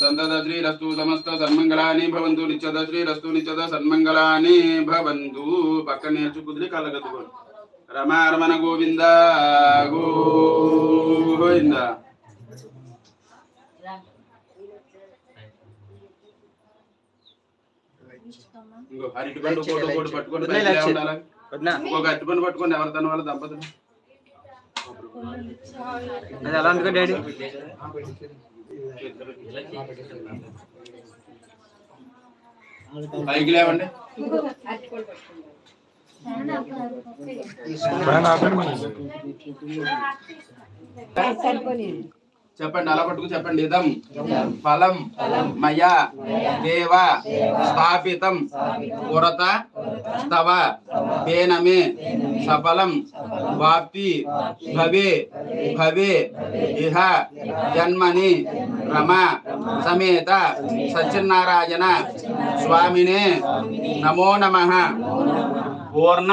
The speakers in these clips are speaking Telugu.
సంతతశ్రీరస్తు సమస్త సన్మంగళాని భవంతు నిత్యద శ్రీరస్తు నిత్యద సన్మంగళాని భవంతు. పక్కన నేర్చు కుదిరి కళ్ళగద్దుకోండి. రమారమణ గోవింద గోవింద. ఇంకో అరటిపండు ఫోటో కూడా పట్టుకోండి. ఇంకొక అరటిపండు పట్టుకోండి. ఎవరి తన వాళ్ళ దంపతులు ఎలా ఉంది డాడీ? పైకి లేవండి. చెప్పండి, అలా పట్టుకు చెప్పండి. ఇదం ఫలం మయా దేవ స్థాపితం పురత స్తవ తేనమే సఫలం వాప్తి భవే భవే ఇహ జన్మని రమ సమేత సత్యనారాయణ స్వామినే నమో నమః పూర్ణ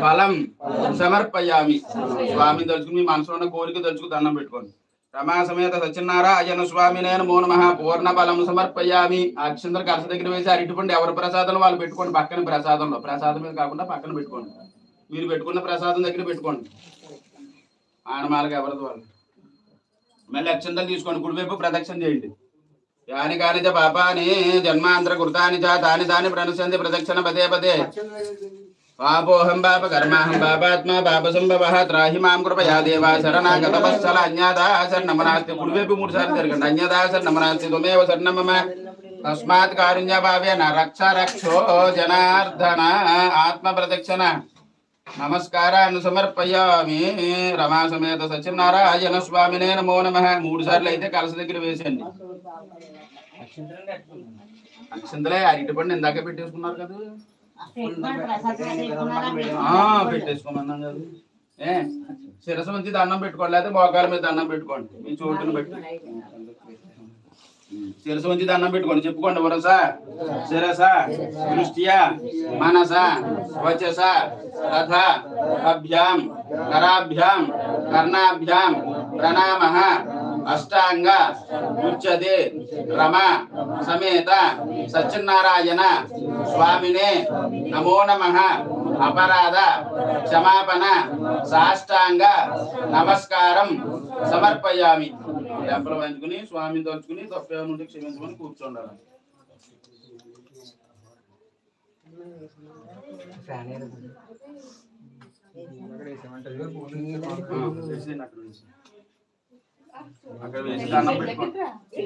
ఫలం సమర్పయామి. స్వామి తలుచుకుని మీ మనసులో ఉన్న కోరిక తలుచుకు దండం పెట్టుకోండి. రమా సమేత సత్యనారాయణ స్వామినే నమో నమః పూర్ణ ఫలం సమర్పయామి. అక్షంతలు కలస దగ్గర వేసి అరటిపండి ఎవరి ప్రసాదం వాళ్ళు పెట్టుకోండి. పక్కన ప్రసాదంలో, ప్రసాదం మీద కాకుండా పక్కన పెట్టుకోండి. మీరు పెట్టుకున్న ప్రసాదం దగ్గర పెట్టుకోండి. ఆనమాలకి ఎవరిది వాళ్ళు. మళ్ళీ అక్షంతలు తీసుకోండి. కుడివైపు ప్రదక్షిణ చేయండి. యాని కాని చ పాపాని జన్మాంతర కృతాని చ తాని తాని ప్రణశ్యంతి ప్రదక్షిణ పదే పదే. పాపోహం పాప కర్మాహం పాపాత్మా పాప సంభవ త్రాహి మాం కృపయా దేవా శరణాగత వత్సల అన్యదా శరణమనాస్తి. కుడివైపు 3 సార్లు జరగండి. అన్యదా శరణమనాస్తి త్వమేవ శరణం మమ తస్మాత్ కారుణ్య భావేన రక్ష రక్షో జనార్దన. ఆత్మ ప్రదక్షిణ నమస్కారాన్ని సమర్పయామి. రమా సమేత సత్యనారాయణ స్వామినే నమో నమః 3 సార్లు అయితే కలస దగ్గర వేసేయండి. అక్షంతలే అరటిపండు ఇందాక పెట్టేసుకున్నారు కదా, పెట్టేసుకోమన్నాం కదా. శిరస్సు మంచి దండం పెట్టుకోండి, లేదా మోకాల మీద దండం పెట్టుకోండి. మీ చోటును పెట్టి శిరస్సు మంచి దండం పెట్టుకోండి. చెప్పుకోండి. వరస శిరస దృష్ట్య మనస వచస తథా అభ్యాం కరాభ్యాం కర్ణాభ్యాం ప్రణామః అష్టాంగ ఉచ్యతే రమ సమేత సత్యనారాయణ స్వామినే నమో నమః అపరాధ క్షమాపణ సాష్టాంగ నమస్కారం సమర్పయామి. డబ్బులు పంచుకుని స్వామిని తలుచుకుని తప్పేముంటే క్షమించమని కూర్చోండాలి. అక్కడ వేసి దండం పెట్టుకోండి.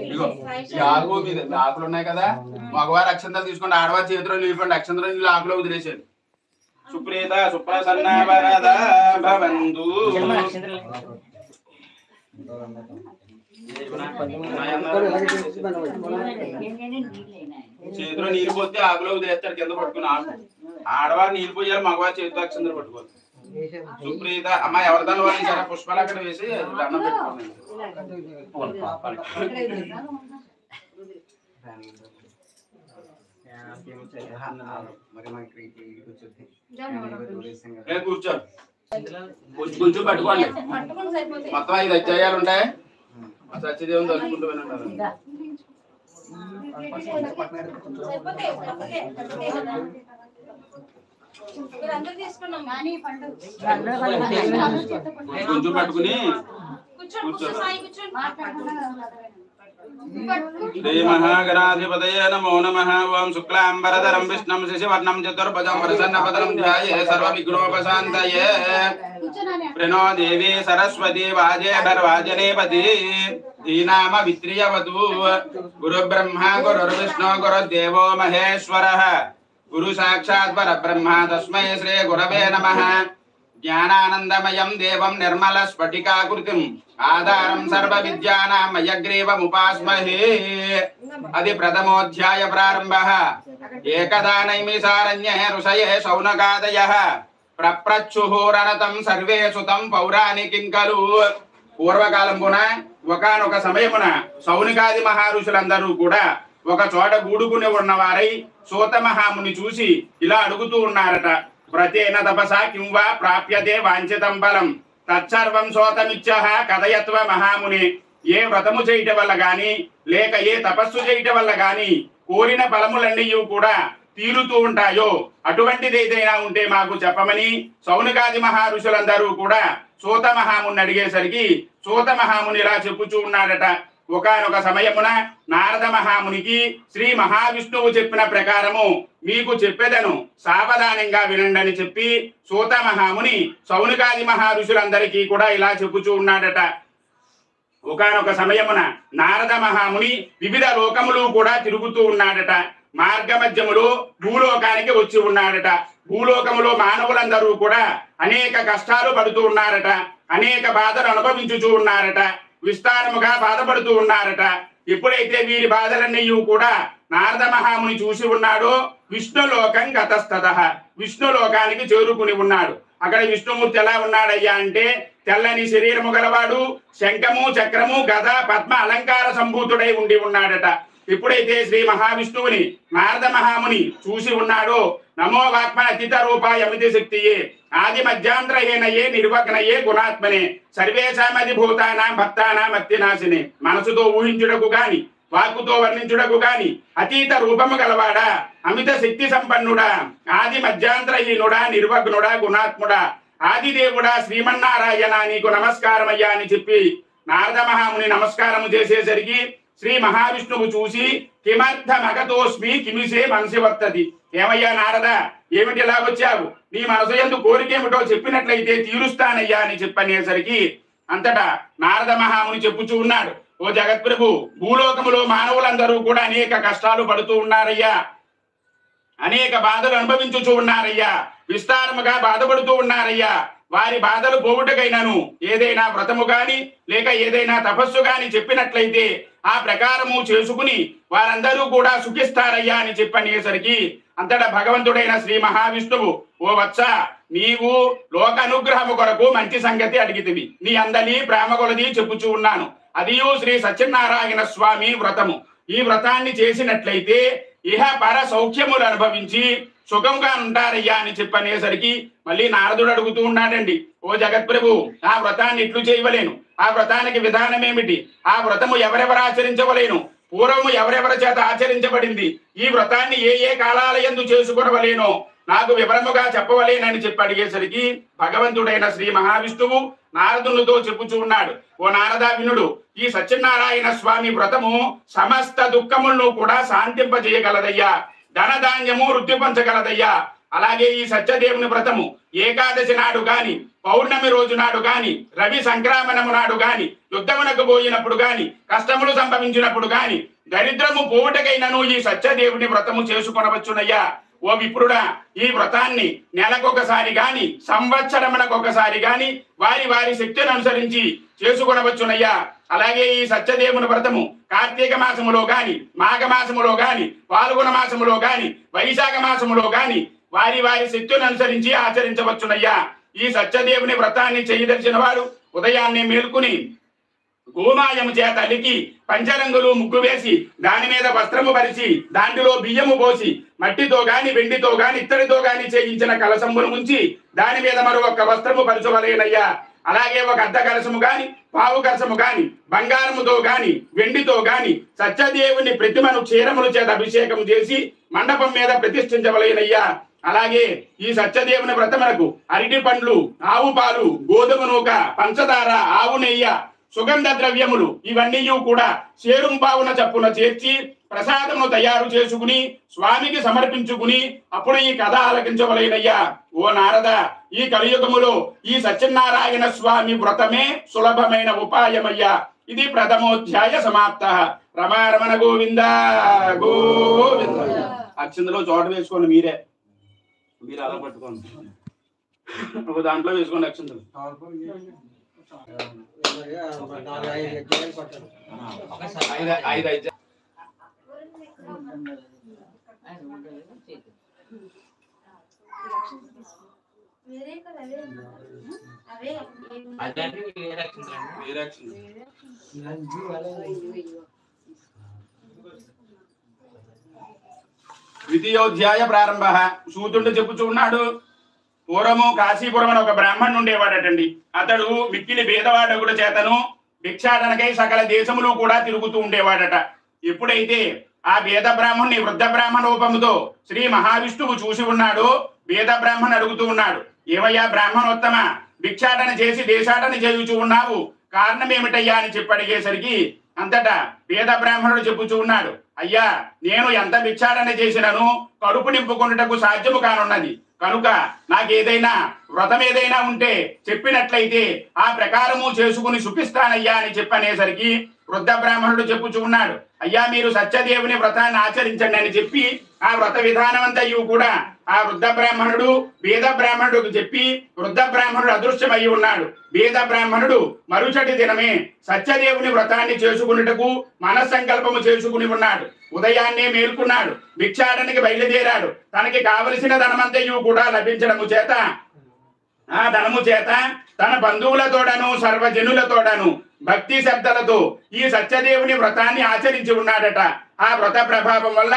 ఇదిగో ఈ ఆకు మీద ఆకులు ఉన్నాయి కదా, మగవారు అక్షంతలు తీసుకోండి. ఆడవారి చేతిలో నిలిపండి. అక్షంతలు నీళ్ళు ఆకులో వదిలేసేది. సుప్రీత సుప్రసన్న వరద భవంతు. చేతిలో నీళ్ళు పోతే ఆకులో వదిలేస్తాడు కింద పట్టుకుని. ఆడవారు నీళ్ళు పోయారు, మగవారి చేతితో అక్షంతలు పట్టుకోవాలి. సుప్రీత అమ్మ ఎవరిదాని వాళ్ళు చాలా పుష్పాలు అక్కడ వేసి దండం పెట్టుకోండి. కూర్చో, కొంచెం కొంచెం పట్టుకోండి. మొత్తం 5 అధ్యాయాలు ఉంటాయి. సత్యదేవుని తలుచుకుంటూ వినండి. కొంచెం పట్టుకుని శ్రీ మహాగణాధిపతయే నమో నమః. ఓం శుక్లాంబరధరం విష్ణుం శశివర్ణం చతుర్భుజం ప్రసన్నవదనం ధ్యాయేత్ సర్వవిఘ్నోపశాంతయే. ప్రణో దేవి సరస్వతి వాజేభిర్వాజనేపతి ధీనామ విత్రియవతు. గురుబ్రహ్మ గురుర్విష్ణు గురుర్దేవో మహేశ్వరః గురు సాక్షాత్ పరబ్రహ్మ తస్మై శ్రీ గురవే నమః. జ్ఞానానందమయం దేవం నిర్మల స్ఫటికాకృతిం ఆధారం సర్వ విద్యానాం మయగ్రీవముపాస్మహే. అది ప్రథమోధ్యాయ ప్రారంభః. ఏకదా నైమిసారణ్యే ఋషయే శౌనకాదయః ప్రప్రచ్చుహురనతం సర్వే సుతం పౌరాణికిం ఖలు. పూర్వకాలంపున ఒకానొక సమయమున శౌనకాది మహారుషులందరూ కూడా ఒక చోట గూడుకుని ఉన్నవారై సూత మహాముని చూసి ఇలా అడుగుతూ ఉన్నారట. వ్రతేన తపసా కిం వా ప్రాప్యతే వాంఛితం ఫలం తచ్చర్వం సోతమిచ్చః కథయత్వ మహాముని. ఏ వ్రతము చేయటం వల్ల గాని లేక ఏ తపస్సు చేయటం వల్ల గాని కోరిన ఫలములన్నీ కూడా తీరుతూ ఉంటాయో అటువంటిది ఏదైనా ఉంటే మాకు చెప్పమని సౌనకాది మహర్షులందరూ కూడా సూత మహాముని అడిగేసరికి సూత మహాముని ఇలా చెప్పుచూ ఉన్నాడట. ఒకానొక సమయమున నారద మహామునికి శ్రీ మహావిష్ణువు చెప్పిన ప్రకారము మీకు చెప్పేదను సావధానంగా వినండి అని చెప్పి సూత మహాముని సౌనకాది మహర్షులందరికీ కూడా ఇలా చెప్పుచూ ఉన్నాడట. ఒకానొక సమయమున నారద మహాముని వివిధ లోకములు కూడా తిరుగుతూ ఉన్నాడట. మార్గ మధ్యములో భూలోకానికి వచ్చి ఉన్నాడట. భూలోకములో మానవులందరూ కూడా అనేక కష్టాలు పడుతూ ఉన్నారట. అనేక బాధలు అనుభవించుచూ ఉన్నారట. విస్తారముగా బాధపడుతూ ఉన్నారట. ఎప్పుడైతే వీరి బాధలన్నీ కూడా నారద మహాముని చూసి ఉన్నాడో విష్ణులోకం గతస్తతః విష్ణులోకానికి చేరుకుని ఉన్నాడు. అక్కడ విష్ణుమూర్తి ఎలా ఉన్నాడయ్యా అంటే తెల్లని శరీరము గలవాడు, శంఖము చక్రము గద పద్మ అలంకార సంభూతుడై ఉండి ఉన్నాడట. ఎప్పుడైతే శ్రీ మహావిష్ణువుని నారద మహాముని చూసి ఉన్నాడో నమో వాక్మ అతిత రూపాయ అమితి శక్తియే ఆది మధ్యాంతరహీనయే నిర్వగ్నయే గుణాత్మనే సర్వేశామది భూతానాం భక్తానాం అత్తినాశినే మనసుతో ఊహించుటకు గాని వాక్కుతో వర్ణించుటకు గాని అతీత రూపము గలవాడా, అమిత శక్తి సంపన్నుడా, ఆది మధ్యాంతరహీనుడా, నిర్వగ్నుడా, గుణాత్ముడా, ఆదిదేవుడా శ్రీమన్నారాయణ నీకు నమస్కారమయ్యా అని చెప్పి నారద మహాముని నమస్కారము చేసేసరికి శ్రీ మహావిష్ణువు చూసి కిమర్థమగతోస్మి కిమిసే మనసి వర్తది, ఏమయ్యా నారద ఏమిటి ఇలా వచ్చావు, నీ మనసు యందు కోరికేమిటో చెప్పినట్లయితే తీరుస్తానయ్యా అని చెప్పనేసరికి అంతటా నారద మహాముని చెప్పుచూ ఉన్నాడు. ఓ జగత్ప్రభు, భూలోకములో మానవులందరూ కూడా అనేక కష్టాలు పడుతూ ఉన్నారయ్యా, అనేక బాధలు అనుభవించుచూ ఉన్నారయ్యా, విస్తారముగా బాధపడుతూ ఉన్నారయ్యా. వారి బాధలు పోవుటకైనను ఏదైనా వ్రతము గాని లేక ఏదైనా తపస్సు గాని చెప్పినట్లయితే ఆ ప్రకారము చేసుకుని వారందరూ కూడా సుఖిస్తారయ్యా అని చెప్పనేసరికి అంతటా భగవంతుడైన శ్రీ మహావిష్ణువు ఓ వత్స, నీవు లోక అనుగ్రహము కొరకు మంచి సంగతి అడిగితివి, నీ అందలి ప్రేమ కొలది చెప్పుచూ ఉన్నాను. అదియు శ్రీ సత్యనారాయణ స్వామి వ్రతము. ఈ వ్రతాన్ని చేసినట్లయితే ఇహ పర సౌఖ్యములు అనుభవించి సుఖంగా ఉంటారయ్యా అని చెప్పనేసరికి మళ్ళీ నారదుడు అడుగుతూ ఉన్నాడండి, ఓ జగత్ప్రభు, ఆ వ్రతాన్ని ఎట్లు చేయవలేను, ఆ వ్రతానికి విధానం ఏమిటి, ఆ వ్రతము ఎవరెవరు ఆచరించవలేను, పూర్వము ఎవరెవరి చేత ఆచరించబడింది, ఈ వ్రతాన్ని ఏ ఏ కాలాలయందు చేసుకొనవలేనో నాకు వివరముగా చెప్పవలేనని చెప్పి అడిగేసరికి భగవంతుడైన శ్రీ మహావిష్ణువు నారదునితో చెప్పుచూ ఉన్నాడు. ఓ నారదా వినుడు, ఈ సత్యనారాయణ స్వామి వ్రతము సమస్త దుఃఖములను కూడా శాంతింపజేయగలదయ్యా, ధనధాన్యము వృద్ధి పంచగలదయ్యా. అలాగే ఈ సత్యదేవుని వ్రతము ఏకాదశి నాడు గాని పౌర్ణమి రోజు నాడు గాని రవి సంక్రమణము నాడు గాని యుద్ధమునకు పోయినప్పుడు గాని కష్టములు సంభవించినప్పుడు గాని దరిద్రము పోవుటకైనను ఈ సత్యదేవుని వ్రతము చేసుకొనవచ్చునయ్యా. ఓ విప్రుడా, ఈ వ్రతాన్ని నెలకొకసారి గాని సంవత్సరమునకొకసారి గాని వారి వారి శక్తిని అనుసరించి చేసుకొనవచ్చునయ్యా. అలాగే ఈ సత్యదేవుని వ్రతము కార్తీక మాసములో గాని మాఘ మాసములో గాని పాల్గొన మాసములో గాని వైశాఖ మాసములో గాని వారి వారి శక్తిని అనుసరించి ఆచరించవచ్చునయ్యా. ఈ సత్యదేవుని వ్రతాన్ని చేయదలిచిన వారు ఉదయాన్నే మేల్కొని గోమాయము చేత అలికి పంచరంగులు ముగ్గు వేసి దాని మీద వస్త్రము పరిచి దాంట్లో బియ్యము పోసి మట్టితో గాని వెండితో గాని ఇత్తడితో గాని చేయించిన కలసమును ఉంచి దాని మీద మరొక వస్త్రము పరచవలేనయ్యా. అలాగే ఒక అర్ధ కలసము గాని పావు కలసము గాని బంగారముతో గాని వెండితో గాని సత్యదేవుని ప్రతిమను క్షీరముల చేత అభిషేకం చేసి మండపం మీద ప్రతిష్ఠించవలేనయ్యా. అలాగే ఈ సత్యదేవుని వ్రతమునకు అరటి పండ్లు, ఆవు పాలు, గోధుమ నూక, పంచదార, ఆవు నెయ్య, సుగంధ ద్రవ్యములు ఇవన్నీ కూడా చేరుంపావున చప్పున చేర్చి ప్రసాదము తయారు చేసుకుని స్వామికి సమర్పించుకుని అప్పుడు ఈ కథ ఆలకించవలేనయ్యా. ఓ నారద, ఈ కలియుగములో ఈ సత్యనారాయణ స్వామి వ్రతమే సులభమైన ఉపాయమయ్యా. ఇది ప్రథమోధ్యాయ సమాప్త. రమారమణ గోవింద గోవింద. అక్షంతలో చోట వేసుకోండి, మీరు అలా పట్టుకోండి, ఒక దాంట్లో వేసుకోండి అక్షంతలు. ద్వితీయోధ్యాయ ప్రారంభ. సూతుడు చెప్పుచూ ఉన్నాడు, పూర్వము కాశీపురం అని ఒక బ్రాహ్మణుడు ఉండేవాడటండి. అతడు మిక్కిలి భేదవాడగుడు చేతను భిక్షాటనకై సకల దేశములు కూడా తిరుగుతూ ఉండేవాడట. ఎప్పుడైతే ఆ వేద బ్రాహ్మణుని వృద్ధ బ్రాహ్మణ రూపముతో శ్రీ మహావిష్ణువు చూసి ఉన్నాడు, వేద బ్రాహ్మణ్ అడుగుతూ ఉన్నాడు, ఏమయ్యా బ్రాహ్మణోత్తమ, భిక్షాటన చేసి దేశాటన చేయుచూ ఉన్నావు, కారణం ఏమిటయ్యా అని చెప్పి అడిగేసరికి అంతటా వేద బ్రాహ్మణుడు చెప్పుచూ ఉన్నాడు, అయ్యా నేను ఎంత భిక్షాటన చేసినను కడుపు నింపుకొనుటకు సాధ్యము కానున్నది, కనుక నాకు ఏదైనా వ్రతం ఏదైనా ఉంటే చెప్పినట్లయితే ఆ ప్రకారము చేసుకుని సుఖిస్తానయ్యా అని చెప్పనేసరికి వృద్ధ బ్రాహ్మణుడు చెప్పుచూ ఉన్నాడు, అయ్యా మీరు సత్యదేవుని వ్రతాన్ని ఆచరించండి అని చెప్పి ఆ వ్రత విధానం అంతయు కూడా ఆ వృద్ధ బ్రాహ్మణుడు వేద బ్రాహ్మణుడికి చెప్పి వృద్ధ బ్రాహ్మణుడు అదృశ్యమయ్యి ఉన్నాడు. వేద బ్రాహ్మణుడు మరుసటి దినమే సత్యదేవుని వ్రతాన్ని చేసుకున్నటకు మనస్సంకల్పము చేసుకుని ఉన్నాడు. ఉదయాన్నే మేల్కొన్నాడు, భిక్షాటనకి బయలుదేరాడు. తనకి కావలసిన ధనమంతయు కూడా లభించడము చేత ఆ ధనము చేత తన బంధువులతోడను సర్వజనులతోడను భక్తి శ్రద్ధలతో ఈ సత్యదేవుని వ్రతాన్ని ఆచరించి ఉన్నాడట. ఆ వ్రత ప్రభావం వల్ల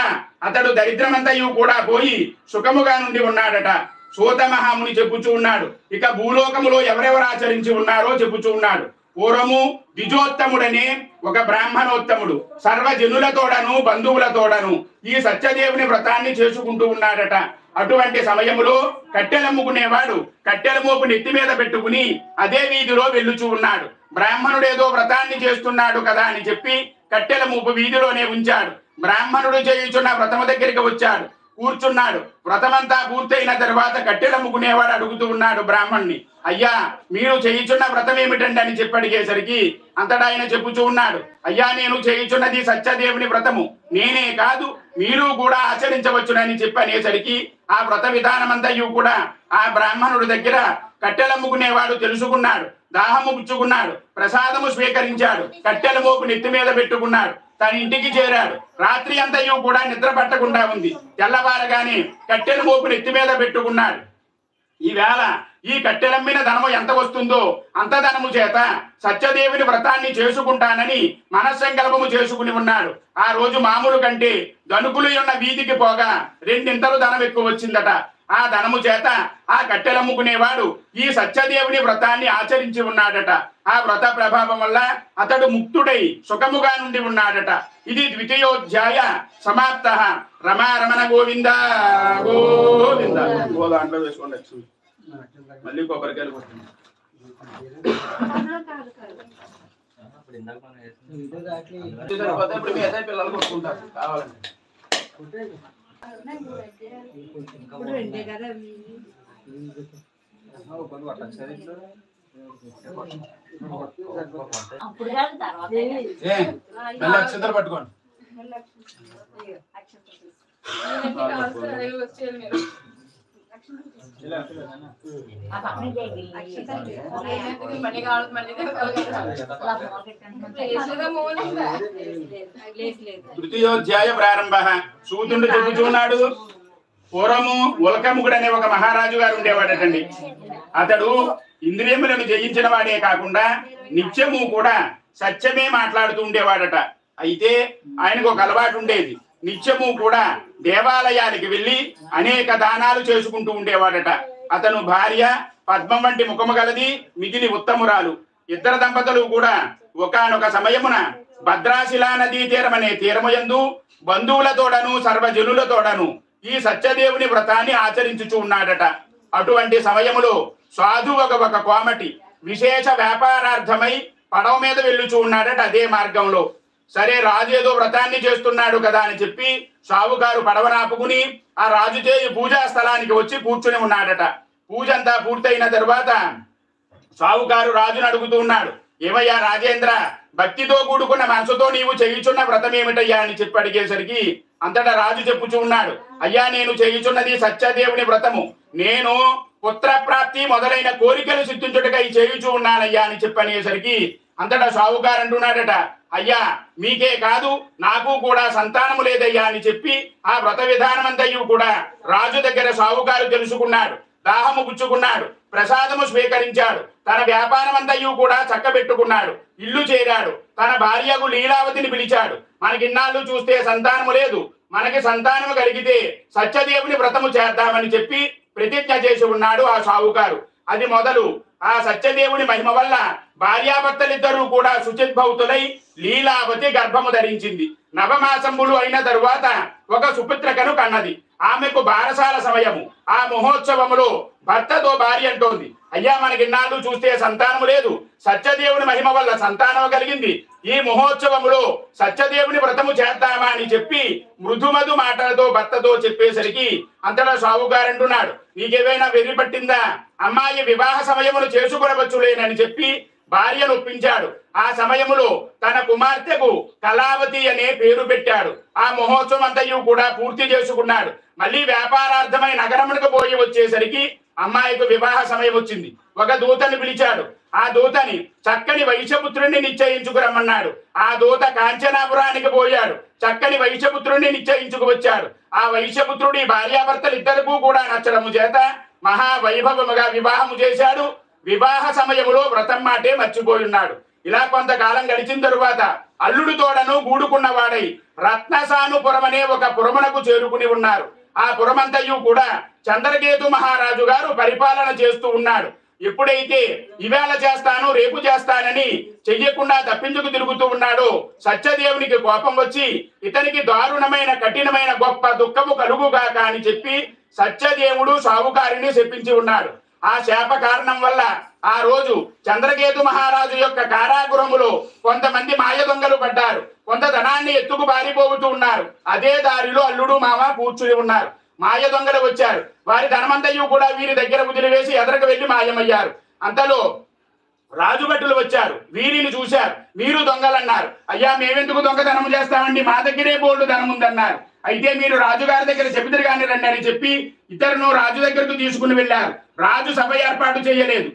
అతడు దరిద్రమంతయు కూడా పోయి సుఖముగా నుండి ఉన్నాడట. సూత మహాముని చెప్పుచూ ఉన్నాడు, ఇక భూలోకములో ఎవరెవరు ఆచరించి ఉన్నారో చెప్పుచూ ఉన్నాడు. పూర్వము ద్విజోత్తముడనే ఒక బ్రాహ్మణోత్తముడు సర్వజనులతోడను బంధువులతోడను ఈ సత్యదేవుని వ్రతాన్ని చేసుకుంటూ ఉన్నాడట. అటువంటి సమయంలో కట్టెలమ్ముకునేవాడు కట్టెల మోపు నెత్తి మీద పెట్టుకుని అదే వీధిలో వెళ్ళుచూ ఉన్నాడు. బ్రాహ్మణుడేదో వ్రతాన్ని చేస్తున్నాడు కదా అని చెప్పి కట్టెల మోపు వీధిలోనే ఉంచాడు. బ్రాహ్మణుడు చేయుచున్న వ్రతము దగ్గరికి వచ్చాడు, కూర్చున్నాడు. వ్రతమంతా పూర్తయిన తర్వాత కట్టెలమ్ముకునేవాడు అడుగుతూ ఉన్నాడు బ్రాహ్మణ్ణి, అయ్యా మీరు చేయుచున్న వ్రతం ఏమిటండి అని చెప్పి అడిగేసరికి అంతటా ఆయన చెప్పుచూ ఉన్నాడు, అయ్యా నేను చేయుచున్నది సత్యదేవుని వ్రతము, నేనే కాదు మీరు కూడా ఆచరించవచ్చునని చెప్పనేసరికి ఆ వ్రత విధానమంతయు కూడా ఆ బ్రాహ్మణుడి దగ్గర కట్టెలమ్ముకునేవాడు తెలుసుకున్నాడు. దాహము పుచ్చుకున్నాడు, ప్రసాదము స్వీకరించాడు, కట్టెల మోపు నెత్తి మీద పెట్టుకున్నాడు. తన ఇంటికి చేరాడు. రాత్రి అంతయు కూడా నిద్ర పట్టకుండా ఉంది. తెల్లవారగానే కట్టెల మోపు నెత్తి మీద పెట్టుకున్నాడు. ఈవేళ ఈ కట్టెలమ్మిన ధనము ఎంత వస్తుందో అంత ధనము చేత సత్యదేవుని వ్రతాన్ని చేసుకుంటానని మనస్సంకల్పము చేసుకుని ఉన్నాడు. ఆ రోజు మామూలు కంటే ధనుకులు ఉన్న వీధికి పోగా 2 ఇంతలు ధనం ఎక్కువ వచ్చిందట. ఆ ధనము చేత ఆ కట్టెలమ్ముకునేవాడు ఈ సత్యదేవుని వ్రతాన్ని ఆచరించి ఉన్నాడట. ఆ వ్రత ప్రభావం వల్ల అతడు ముక్తుడై సుఖముగా నుండి ఉన్నాడట. ఇది ద్వితీయోధ్యాయ సమాప్త. రమారమణ గోవింద గోవింద. దాంట్లో వేసుకోండి, మళ్ళీ కొబ్బరికాయలు కొట్టండి. ఇప్పుడు మీ అదే పిల్లలు కొట్టుకుంటారు కావాలండి. అక్షంతలు పట్టుకోండి. తృతీయోధ్యాయ ప్రారంభ. సూతుడు చెబుతున్నాడు, పూర్వము ఉలకముగుడు అనే ఒక మహారాజు గారు ఉండేవాడటండి. అతడు ఇంద్రియములను జయించిన వాడే కాకుండా నిత్యము కూడా సత్యమే మాట్లాడుతూ ఉండేవాడట. అయితే ఆయనకు ఒక అలవాటు ఉండేది, నిత్యము కూడా దేవాలయానికి వెళ్ళి అనేక దానాలు చేసుకుంటూ ఉండేవాడట. అతను భార్య పద్మం వంటి ముఖము గలది, మిగిలి ఉత్తమురాలు. ఇద్దరు దంపతులు కూడా ఒకానొక సమయమున భద్రాశిలా నదీ తీరమనే తీరముయందు బంధువులతోడను సర్వజనులతోడను ఈ సత్యదేవుని వ్రతాన్ని ఆచరించుచూ ఉన్నాడట. అటువంటి సమయములో సాధు ఒక కోమటి విశేష వ్యాపారార్థమై పడవ మీద వెళ్ళుచూ ఉన్నాడట. అదే మార్గంలో సరే రాజు ఏదో వ్రతాన్ని చేస్తున్నాడు కదా అని చెప్పి సావుకారు పడవనాపుకుని ఆ రాజు చేయి పూజా స్థలానికి వచ్చి కూర్చుని ఉన్నాడట. పూజ అంతా పూర్తయిన తర్వాత సావుకారు రాజును అడుగుతూ ఉన్నాడు, ఏమయ్యా రాజేంద్ర, భక్తితో కూడుకున్న మనసుతో నీవు చేయుచున్న వ్రతం ఏమిటయ్యా అని చెప్పి అడిగేసరికి అంతటా రాజు చెప్పుచూ ఉన్నాడు, అయ్యా నేను చేయుచున్నది సత్యదేవుని వ్రతము, నేను పుత్రప్రాప్తి మొదలైన కోరికలు సిద్ధించుటకై చేయుచూ ఉన్నానయ్యా అని చెప్పనేసరికి అంతటా సావుకారు అంటున్నాడట, అయ్యా మీకే కాదు నాకు కూడా సంతానము లేదయ్యా అని చెప్పి ఆ వ్రత విధానమంతయు కూడా రాజు దగ్గర సావుకారు తెలుసుకున్నాడు. దాహము పుచ్చుకున్నాడు, ప్రసాదము స్వీకరించాడు, తన వ్యాపారం అంతయు కూడా చక్కబెట్టుకున్నాడు, ఇల్లు చేరాడు, తన భార్యకు లీలావతిని పిలిచాడు. మనకిన్నాళ్ళు చూస్తే సంతానము లేదు, మనకి సంతానము కలిగితే సత్యదేవుని వ్రతము చేద్దామని చెప్పి ప్రతిజ్ఞ చేసి ఉన్నాడు ఆ సావుకారు. అది మొదలు ఆ సత్యదేవుని మహిమ వల్ల భార్యాభర్తలిద్దరూ కూడా శుచిద్భౌతులై లీలావతి గర్భము ధరించింది. నవమాసములు అయిన తరువాత ఒక సుపుత్రకను కన్నది. ఆమెకు బారసాల సమయము. ఆ మహోత్సవములో భర్తతో భార్య అంటోంది, అయ్యా మనకి ఇన్నాళ్ళు చూస్తే సంతానము లేదు, సత్యదేవుని మహిమ వల్ల సంతానం కలిగింది. ఈ మహోత్సవములో సత్యదేవుని వ్రతము చేద్దామా అని చెప్పి మృదుమధు మాటలతో భర్తతో చెప్పేసరికి అంతటా సావుగారంటున్నాడు, నీకేమైనా వెర్రి పట్టిందా, అమ్మాయి వివాహ సమయమును చేసుకునవచ్చులేనని చెప్పి భార్యను ఒప్పించాడు. ఆ సమయములో తన కుమార్తెకు కళావతి అనే పేరు పెట్టాడు. ఆ మహోత్సవం అంతయు కూడా పూర్తి చేసుకున్నాడు. మళ్ళీ వ్యాపారార్థమై నగరమునకు పోయి వచ్చేసరికి అమ్మాయికి వివాహ సమయం వచ్చింది. ఒక దూతని పిలిచాడు. ఆ దూతని చక్కని వైశ్యపుత్రుణ్ణి నిశ్చయించుకురమ్మన్నాడు. ఆ దూత కాంచనాపురానికి పోయాడు. చక్కని వైశ్యపుత్రుణ్ణి నిశ్చయించుకు వచ్చాడు. ఆ వైశ్యపుత్రుడి భార్యాభర్తలు ఇద్దరికూ కూడా నచ్చడము చేత మహావైభవముగా వివాహము చేశాడు. వివాహ సమయములో వ్రతం మాటే మర్చిపోయి ఉన్నాడు. ఇలా కొంతకాలం గడిచిన తరువాత అల్లుడు తోడను గూడుకున్నవాడై రత్నసానుపురం అనే ఒక పురమునకు చేరుకుని ఉన్నారు. ఆ పురమంతయు కూడా చంద్రకేతు మహారాజు గారు పరిపాలన చేస్తూ ఉన్నాడు. ఎప్పుడైతే ఇవేళ చేస్తాను రేపు చేస్తానని చెయ్యకుండా తప్పించుకు తిరుగుతూ ఉన్నాడో సత్యదేవునికి కోపం వచ్చి ఇతనికి దారుణమైన కఠినమైన గొప్ప దుఃఖము కలుగుగాక అని చెప్పి సత్యదేవుడు సావుకారిని శపించి ఉన్నాడు. ఆ శాప కారణం వల్ల ఆ రోజు చంద్రకేతు మహారాజు యొక్క కారాగృహములో కొంతమంది మాయ దొంగలు పడ్డారు. కొంత ధనాన్ని ఎత్తుకు పారిపోతూ ఉన్నారు. అదే దారిలో అల్లుడు మామ కూర్చుని ఉన్నారు. మాయ దొంగలు వచ్చారు. వారి ధనమంతయు కూడా వీరి దగ్గర వదిలివేసి ఎదరకు వెళ్లి మాయమయ్యారు. అంతలో రాజుభటులు వచ్చారు. వీరిని చూశారు. మీరు దొంగలన్నారు. అయ్యా మేమెందుకు దొంగతనం చేస్తామండి, మా దగ్గరే బోల్డు ధనం ఉందన్నారు. అయితే మీరు రాజుగారి దగ్గర చెబితే కానీ రండి అని చెప్పి ఇతరును రాజు దగ్గరకు తీసుకుని వెళ్ళారు. రాజు సభ ఏర్పాటు చేయలేదు.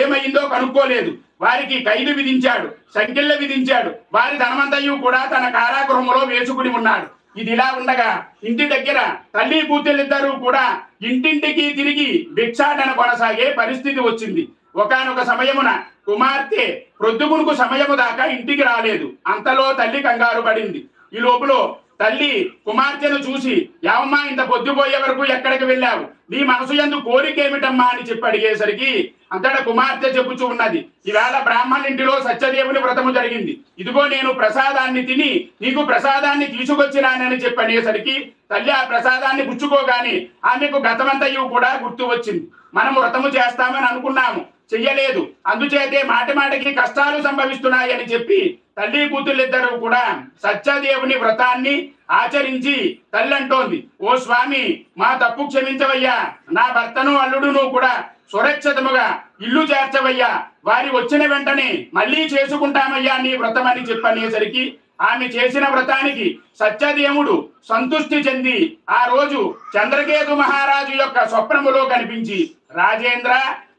ఏమైందో కనుక్కోలేదు. వారికి ఖైదు విధించాడు, సంఖ్యలు విధించాడు. వారి ధనమంతయు కూడా తన కారాగృహంలో వేసుకుని ఉన్నాడు. ఇది ఇలా ఉండగా ఇంటి దగ్గర తల్లి కూతుళ్ళిద్దరూ కూడా ఇంటింటికి తిరిగి భిక్షాటన కొనసాగే పరిస్థితి వచ్చింది. ఒకానొక సమయమున కుమార్తె ప్రొద్దుగునుకు సమయము దాకా ఇంటికి రాలేదు. అంతలో తల్లి కంగారు పడింది. ఈ లోపల తల్లి కుమార్తెను చూసి, యావమ్మా ఇంత పొద్దుపోయే వరకు ఎక్కడికి వెళ్ళావు, నీ మనసు యందు కోరిక ఏమిటమ్మా అని చెప్పి అడిగేసరికి అంతటా కుమార్తె చెప్పుచూ ఉన్నది, ఈవేళ బ్రాహ్మణునింటిలో సత్యదేవుని వ్రతము జరిగింది. ఇదిగో నేను ప్రసాదాన్ని తిని నీకు ప్రసాదాన్ని తీసుకొచ్చినానని చెప్పి అనేసరికి తల్లి ఆ ప్రసాదాన్ని పుచ్చుకోగానే ఆమెకు గతమంతయు కూడా గుర్తు వచ్చింది. మనం వ్రతము చేస్తామని అనుకున్నాము, చెయ్యలేదు. అందుచేతే మాటి మాటికి కష్టాలు సంభవిస్తున్నాయని చెప్పి తల్లి కూతుళ్ళిద్దరూ కూడా సత్యదేవుని వ్రతాన్ని ఆచరించి తల్లి అంటోంది, ఓ స్వామి మా తప్పు క్షమించవయ్యా, నా భర్తను అల్లుడును కూడా సురక్షితముగా ఇల్లు చేర్చవయ్యా, వారి వచ్చిన వెంటనే మళ్ళీ చేసుకుంటామయ్యా నీ వ్రతం అని చెప్పనేసరికి ఆమె చేసిన వ్రతానికి సత్యదేవుడు సంతృష్టి చెంది ఆ రోజు చంద్రకేతు మహారాజు యొక్క స్వప్నములో కనిపించి, రాజేంద్ర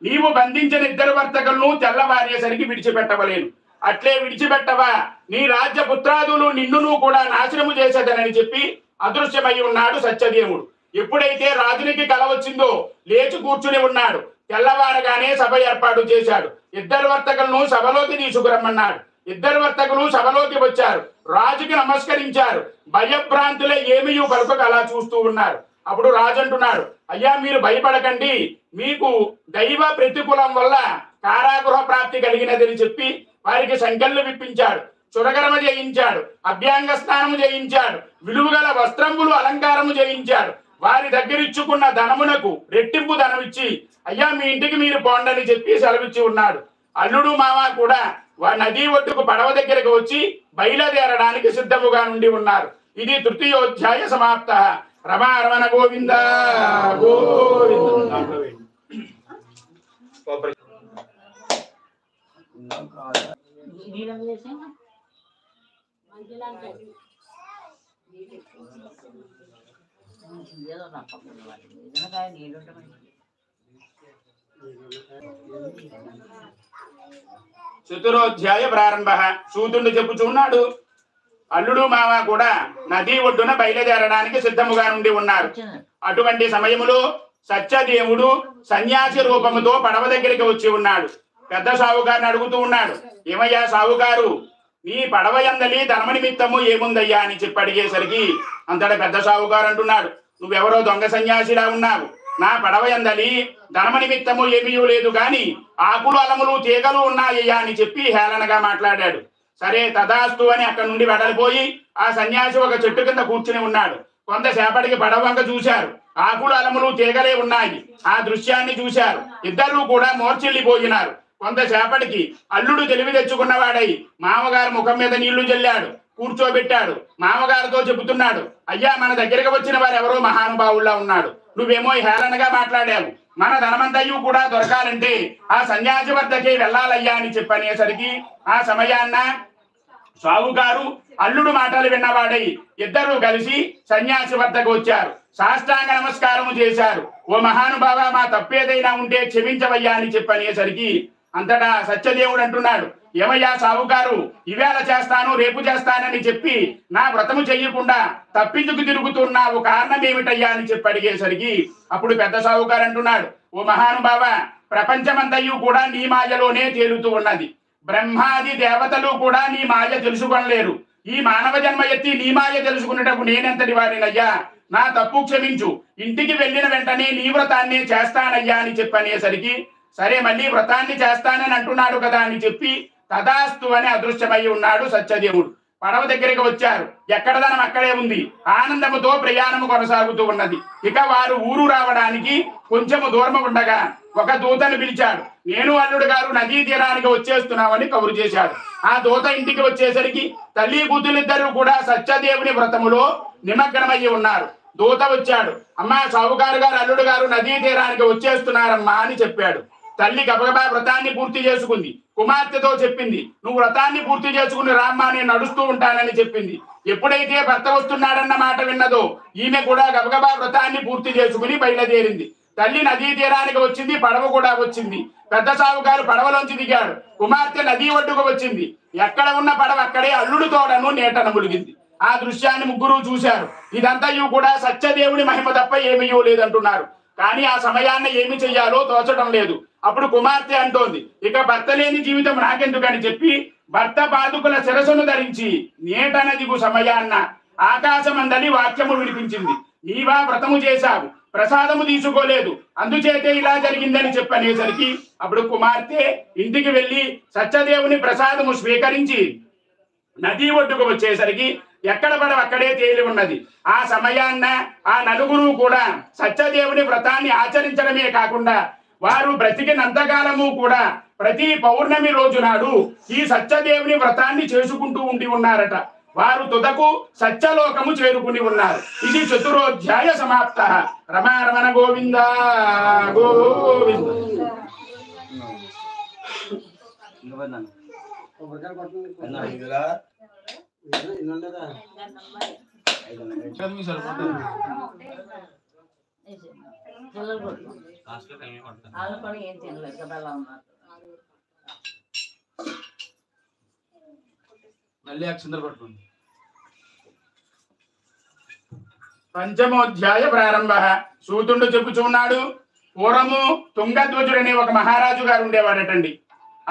నీవు బంధించిన ఇద్దరు వర్తకులను తెల్లవారేసరికి విడిచిపెట్టవలేను, అట్లే విడిచిపెట్టవా నీ రాజ్య పుత్రాదులు నిన్నును కూడా నాశనము చేసేదనని చెప్పి అదృశ్యమై ఉన్నాడు సత్యదేవుడు. ఎప్పుడైతే రాజునికి కల వచ్చిందో లేచి కూర్చుని ఉన్నాడు. తెల్లవారగానే సభ ఏర్పాటు చేశాడు. ఇద్దరు వర్తకులను సభలోకి తీసుకురమ్మన్నాడు. ఇద్దరు వర్తకులు సభలోకి వచ్చారు. రాజుకి నమస్కరించారు. భయభ్రాంతులే ఏమీ పలుకక అలా చూస్తూ ఉన్నారు. అప్పుడు రాజు అంటున్నాడు, అయ్యా మీరు భయపడకండి, మీకు దైవ ప్రతికూలం వల్ల కారాగృహ ప్రాప్తి కలిగినదని చెప్పి వారికి సంఖ్యలు విప్పించాడు. చురగరమ చేయించాడు. అభ్యాంగ స్నానము చేయించాడు. విలువగల వస్త్రములు అలంకారము చేయించాడు. వారి దగ్గరిచ్చుకున్న ధనమునకు రెట్టింపు ధనమిచ్చి అయ్యా మీ ఇంటికి మీరు పోండని చెప్పి సెలవిచ్చి ఉన్నాడు. అల్లుడు మామ కూడా నదీ ఒడ్డుకు పడవ దగ్గరకు వచ్చి బయలుదేరడానికి సిద్ధముగా నుండి ఉన్నారు. ఇది తృతీయోధ్యాయ సమాప్త. రమారమణ గోవింద గోవింద. చతురోధ్యాయ ప్రారంభ. సూతుడు చెప్పుచున్నాడు, అల్లుడు మామ కూడా నదీ ఒడ్డున బయలుదేరడానికి సిద్ధముగా నుండి ఉన్నారు. అటువంటి సమయములో సత్యదేవుడు సన్యాసి రూపముతో పడవ దగ్గరికి వచ్చి ఉన్నాడు. పెద్ద సావుగారిని అడుగుతూ ఉన్నాడు, ఏమయ్యా సావుగారు, నీ పడవ యందలి ధర్మ నిమిత్తము ఏముందయ్యా అని చెప్పి అడిగేసరికి అంతటా పెద్ద సావుగారు అంటున్నాడు, నువ్వెవరో దొంగ సన్యాసిలా ఉన్నావు, నా పడవ యందలి ధర్మ నిమిత్తము ఏమీ లేదు గాని ఆకులు అలములు తీగలు ఉన్నాయ్యా అని చెప్పి హేళనగా మాట్లాడాడు. సరే తదాస్తు అని అక్కడి నుండి వెడలిపోయి ఆ సన్యాసి ఒక చెట్టు కింద కూర్చుని ఉన్నాడు. కొంతసేపటికి పడవ వంక చూశారు. ఆకులు అలములు తీగలే ఉన్నాయి. ఆ దృశ్యాన్ని చూశారు. ఇద్దరూ కూడా మోర్చిల్లిపోయినారు. కొంతసేపటికి అల్లుడు తెలివి తెచ్చుకున్నవాడై మామగారు ముఖం మీద నీళ్లు జల్లాడు, కూర్చోబెట్టాడు. మామగారితో చెబుతున్నాడు, అయ్యా మన దగ్గరికి వచ్చిన వారు ఎవరో మహానుభావుల్లా ఉన్నాడు, నువ్వేమో హేళనగా మాట్లాడావు. మన ధనమంతయు కూడా దొరకాలంటే ఆ సన్యాసి వద్దకే వెళ్ళాలయ్యా అని చెప్పనేసరికి ఆ సమయాన్న సావుగారు అల్లుడు మాటలు విన్నవాడై ఇద్దరూ కలిసి సన్యాసి వద్దకు వచ్చారు. సాష్టాంగ నమస్కారము చేశారు. ఓ మహానుభావ, మా తప్పేదైనా ఉంటే క్షమించవయ్యా అని చెప్పనేసరికి అంతటా సత్యదేవుడు అంటున్నాడు, ఏమయ్యా సావుగారు, ఇవేళ చేస్తాను రేపు చేస్తానని చెప్పి నా వ్రతము చెయ్యకుండా తప్పించుకు తిరుగుతున్నావు, కారణం ఏమిటయ్యా అని చెప్పి అడిగేసరికి అప్పుడు పెద్ద సావుగారు అంటున్నాడు, ఓ మహానుభావ, ప్రపంచమంతయు కూడా నీ మాయలోనే తేలుతూ ఉన్నది. బ్రహ్మాది దేవతలు కూడా నీ మాయ తెలుసుకొనలేరు. ఈ మానవ జన్మ ఎత్తి నీ మాయ తెలుసుకునేటప్పుడు నేనెంతటి వాడినయ్యా, నా తప్పు క్షమించు, ఇంటికి వెళ్ళిన వెంటనే నీ వ్రతాన్ని చేస్తానయ్యా అని చెప్పనేసరికి సరే మళ్ళీ వ్రతాన్ని చేస్తానని అంటున్నాడు కదా అని చెప్పి తదాస్తు అని అదృశ్యమై ఉన్నాడు సత్యదేవుడు. పడవ దగ్గరికి వచ్చారు. ఎక్కడ ధనం అక్కడే ఉంది. ఆనందముతో ప్రయాణము కొనసాగుతూ ఉన్నది. ఇక వారు ఊరు రావడానికి కొంచెము దూరం ఉండగా ఒక దూతను పిలిచాడు. నేను అల్లుడు గారు నదీ తీరానికి వచ్చేస్తున్నామని కబురు చేశాడు. ఆ దూత ఇంటికి వచ్చేసరికి తల్లి కూతులిద్దరూ కూడా సత్యదేవుని వ్రతములో నిమగ్నమయ్యి ఉన్నారు. దూత వచ్చాడు. అమ్మా సావుగారు గారు అల్లుడు గారు నదీ తీరానికి వచ్చేస్తున్నారమ్మా అని చెప్పాడు. తల్లి గబగబా వ్రతాన్ని పూర్తి చేసుకుంది. కుమార్తెతో చెప్పింది, నువ్వు వ్రతాన్ని పూర్తి చేసుకుని రామ్మా, నేను నడుస్తూ ఉంటానని చెప్పింది. ఎప్పుడైతే భర్త వస్తున్నాడన్న మాట విన్నదో ఈమె కూడా గబగబా వ్రతాన్ని పూర్తి చేసుకుని బయలుదేరింది. తల్లి నదీ తీరానికి వచ్చింది. పడవ కూడా వచ్చింది. పెద్ద సావుగారు పడవలోంచి దిగాడు. కుమార్తె నదీ ఒడ్డుకు వచ్చింది. ఎక్కడ ఉన్న పడవ అక్కడే అల్లుడు తోడను నేటన ములిగింది. ఆ దృశ్యాన్ని ముగ్గురు చూశారు. ఇదంతా కూడా సత్యదేవుని మహిమ తప్ప ఏమీ లేదంటున్నారు. కానీ ఆ సమయాన్ని ఏమి చెయ్యాలో తోచడం లేదు. అప్పుడు కుమార్తె అంటోంది, ఇక భర్త లేని జీవితం నాకెందుకని చెప్పి భర్త పాదుకుల శిరస్సును ధరించి నేటన దిగు సమయాన్న ఆకాశమందని వాక్యము వినిపించింది. నీవా వ్రతము చేశావు, ప్రసాదము తీసుకోలేదు, అందుచేతే ఇలా జరిగిందని చెప్పనేసరికి అప్పుడు కుమార్తె ఇంటికి వెళ్ళి సత్యదేవుని ప్రసాదము స్వీకరించి నదీ ఒడ్డుకు వచ్చేసరికి ఎక్కడ పడవ అక్కడే తేలి ఉన్నది. ఆ సమయాన్న ఆ నలుగురు కూడా సత్యదేవుని వ్రతాన్ని ఆచరించడమే కాకుండా వారు బ్రతికినంతకాలము కూడా ప్రతి పౌర్ణమి రోజు నాడు ఈ సత్యదేవుని వ్రతాన్ని చేసుకుంటూ ఉండి ఉన్నారట. వారు తుదకు సత్యలోకము చేరుకుని ఉన్నారు. ఇది చతురోధ్యాయ సమాప్త. రమారమణ గోవింద గోవింద. మళ్ళీ అక్షంతలు పట్టుకోండి. పంచమోధ్యాయ ప్రారంభ. సూతుడు చెప్పుచున్నాడు, పూర్వము తుంగధ్వజుడనే ఒక మహారాజు గారు ఉండేవాడటండి.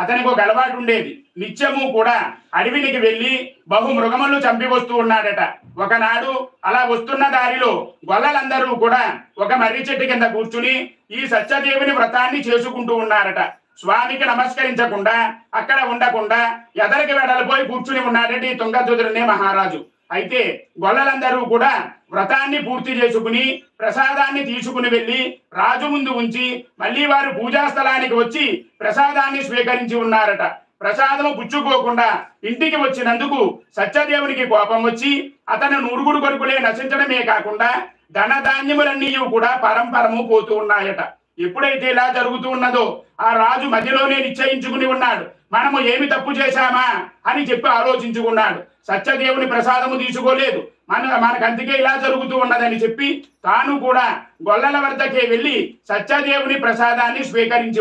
అతనికి ఒక అలవాటు ఉండేది. నిత్యము కూడా అడవినికి వెళ్ళి బహు మృగములు చంపి వస్తూ ఉన్నాడట. ఒకనాడు అలా వస్తున్న దారిలో గొల్లలందరూ కూడా ఒక మర్రి చెట్టు కింద కూర్చుని ఈ సత్యదేవుని వ్రతాన్ని చేసుకుంటూ ఉన్నారట. స్వామికి నమస్కరించకుండా అక్కడ ఉండకుండా ఎదరికి వెడలిపోయి కూర్చుని ఉన్నాడట ఈ తుంగధ్వజుడనే మహారాజు. అయితే గొల్లలందరూ కూడా వ్రతాన్ని పూర్తి చేసుకుని ప్రసాదాన్ని తీసుకుని వెళ్ళి రాజు ముందు ఉంచి మళ్ళీ వారు పూజా స్థలానికి వచ్చి ప్రసాదాన్ని స్వీకరించి ఉన్నారట. ప్రసాదము పుచ్చుకోకుండా ఇంటికి వచ్చినందుకు సత్యదేవునికి కోపం వచ్చి అతను నూరుగుడు కొడుకులే నశించడమే కాకుండా ధనధాన్యములన్నీ కూడా పరంపరము పోతూ ఉన్నాయట. ఎప్పుడైతే ఇలా జరుగుతూ ఉన్నదో ఆ రాజు మధ్యలోనే నిశ్చయించుకుని ఉన్నాడు, మనము ఏమి తప్పు చేశామా అని చెప్పి ఆలోచించుకున్నాడు. సత్యదేవుని ప్రసాదము తీసుకోలేదు, మనకు అందుకే ఇలా జరుగుతూ ఉన్నదని చెప్పి తాను కూడా గొల్లల వద్దకే వెళ్ళి సత్యదేవుని ప్రసాదాన్ని స్వీకరించి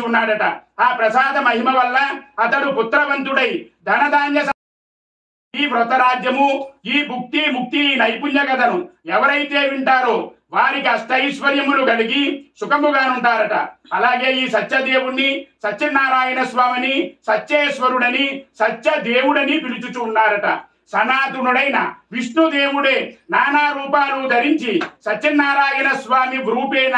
ఉన్నాడట. ఆ ప్రసాద మహిమ వల్ల అతడు పుత్రవంతుడై ధనధాన్య ఈ వ్రతరాజ్యము, ఈ భుక్తి ముక్తి నైపుణ్య కథను ఎవరైతే వింటారో వారికి అష్టైశ్వర్యములు కలిగి సుఖముగానుంటారట. అలాగే ఈ సత్యదేవుణ్ణి సత్యనారాయణ స్వామిని సత్యేశ్వరుడని సత్యదేవుడని పిలుచుచు ఉన్నారట. సనాతనుడైన విష్ణుదేవుడే నానా రూపాలు ధరించి సత్యనారాయణ స్వామి రూపేణ